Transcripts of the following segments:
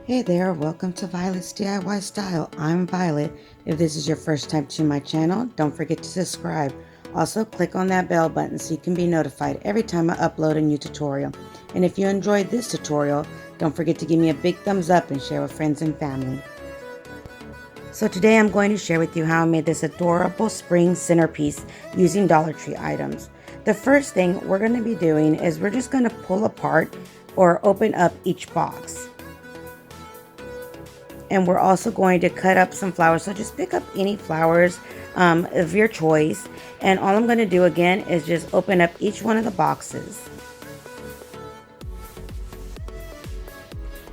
Hey there, welcome to Violet's DIY Style. I'm Violet. If this is your first time to my channel, don't forget to subscribe. Also, click on that bell button so you can be notified every time I upload a new tutorial. And if you enjoyed this tutorial, don't forget to give me a big thumbs up and share with friends and family. So today I'm going to share with you how I made this adorable spring centerpiece using Dollar Tree items. The first thing we're going to be doing is we're just going to pull apart or open up each box. And we're also going to cut up some flowers. So just pick up any flowers of your choice. And all I'm going to do again is just open up each one of the boxes,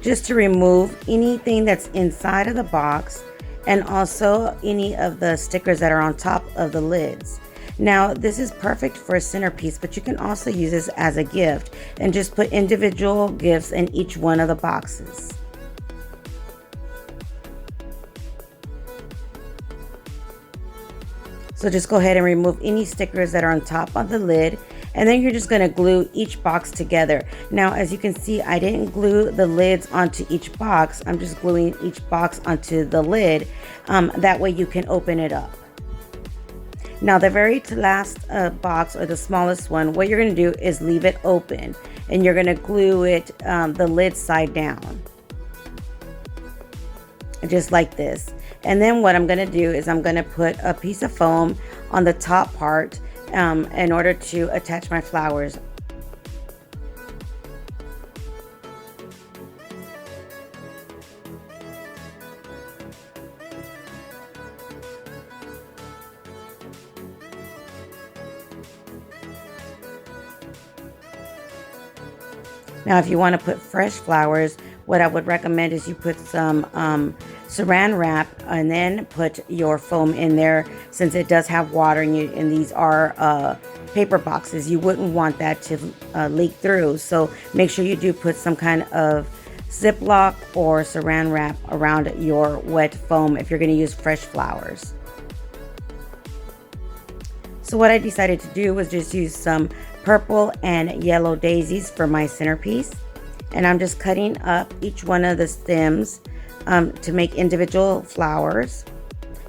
just to remove anything that's inside of the box and also any of the stickers that are on top of the lids. Now this is perfect for a centerpiece, but you can also use this as a gift and just put individual gifts in each one of the boxes. So just go ahead and remove any stickers that are on top of the lid, and then you're just going to glue each box together. Now, as you can see, I didn't glue the lids onto each box. I'm just gluing each box onto the lid. That way you can open it up. Now, the very last box, or the smallest one, what you're going to do is leave it open, and you're going to glue it, the lid side down, just like this. And then what I'm going to do is I'm going to put a piece of foam on the top part in order to attach my flowers. Now, if you want to put fresh flowers, what I would recommend is you put some saran wrap and then put your foam in there, since it does have water and these are paper boxes. You wouldn't want that to leak through. So make sure you do put some kind of Ziploc or saran wrap around your wet foam if you're going to use fresh flowers. So what I decided to do was just use some purple and yellow daisies for my centerpiece. And I'm just cutting up each one of the stems to make individual flowers.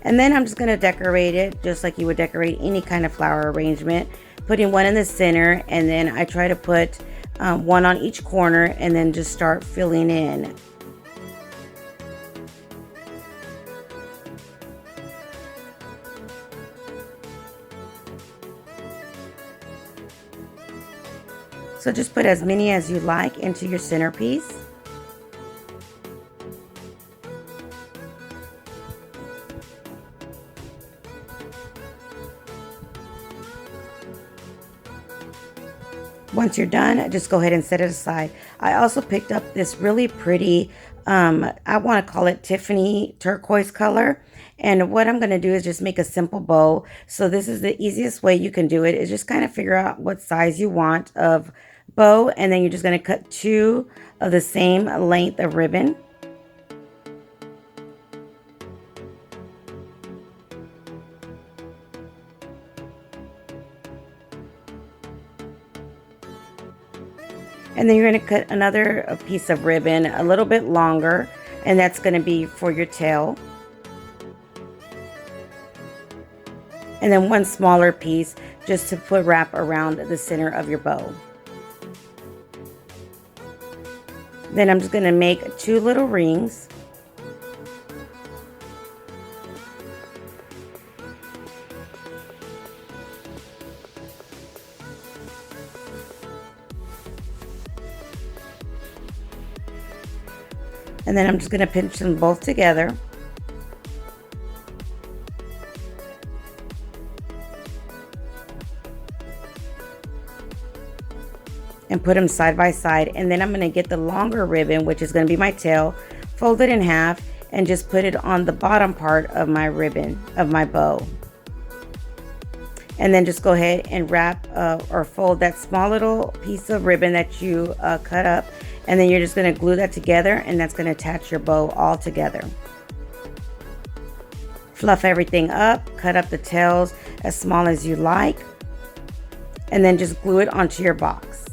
And then I'm just going to decorate it just like you would decorate any kind of flower arrangement, putting one in the center, and then I try to put one on each corner and then just start filling in. So just put as many as you like into your centerpiece. Once you're done, just go ahead and set it aside. I also picked up this really pretty, I want to call it Tiffany turquoise color. And what I'm going to do is just make a simple bow. So this is the easiest way you can do it, is just kind of figure out what size you want of bow, and then you're just going to cut two of the same length of ribbon. And then you're going to cut another piece of ribbon a little bit longer, and that's going to be for your tail. And then one smaller piece just to put wrap around the center of your bow. Then I'm just going to make two little rings. And then I'm just going to pinch them both together. And put them side by side. And then I'm going to get the longer ribbon, which is going to be my tail, fold it in half, and just put it on the bottom part of my ribbon, of my bow. And then just go ahead and wrap or fold that small little piece of ribbon that you cut up. And then you're just going to glue that together, and that's going to attach your bow all together. Fluff everything up, cut up the tails as small as you like, and then just glue it onto your box.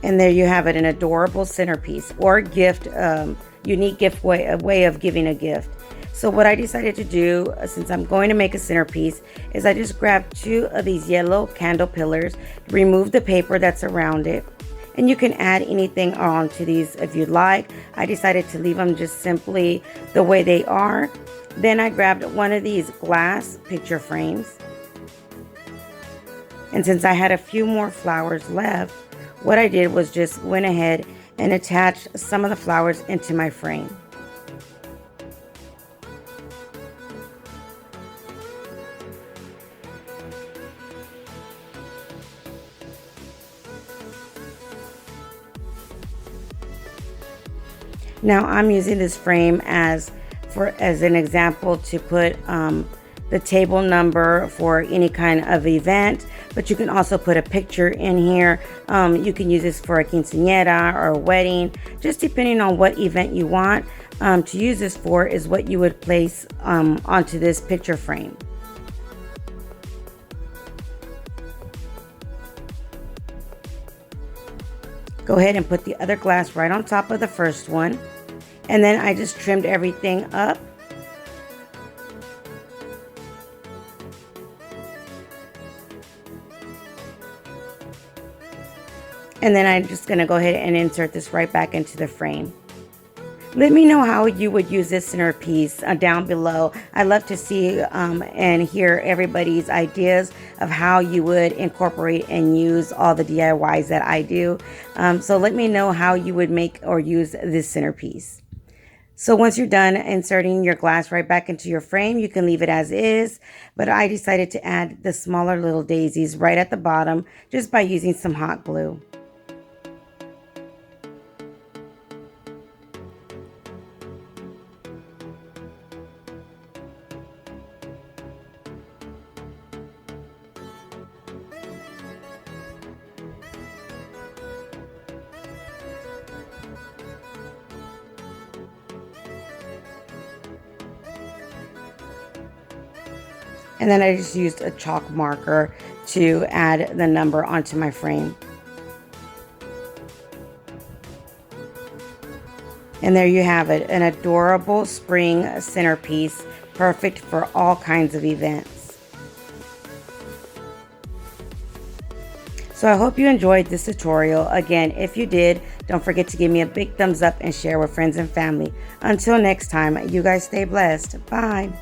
And there you have it, an adorable centerpiece or gift unique way of giving a gift. So what I decided to do, since I'm going to make a centerpiece, is I just grabbed 2 of these yellow candle pillars, remove the paper that's around it, and you can add anything onto these if you'd like. I decided to leave them just simply the way they are. Then I grabbed one of these glass picture frames, and since I had a few more flowers left, what I did was just went ahead and attached some of the flowers into my frame. Now I'm using this frame as an example to put the table number for any kind of event, but you can also put a picture in here. You can use this for a quinceanera or a wedding, just depending on what event you want to use this for is what you would place onto this picture frame. Go ahead and put the other glass right on top of the first one. And then I just trimmed everything up. And then I'm just going to go ahead and insert this right back into the frame. Let me know how you would use this centerpiece down below. I love to see and hear everybody's ideas of how you would incorporate and use all the DIYs that I do. So let me know how you would make or use this centerpiece. So once you're done inserting your glass right back into your frame, you can leave it as is. But I decided to add the smaller little daisies right at the bottom just by using some hot glue. And then I just used a chalk marker to add the number onto my frame. And there you have it, an adorable spring centerpiece, perfect for all kinds of events. So I hope you enjoyed this tutorial. Again, if you did, don't forget to give me a big thumbs up and share with friends and family. Until next time, you guys stay blessed. Bye.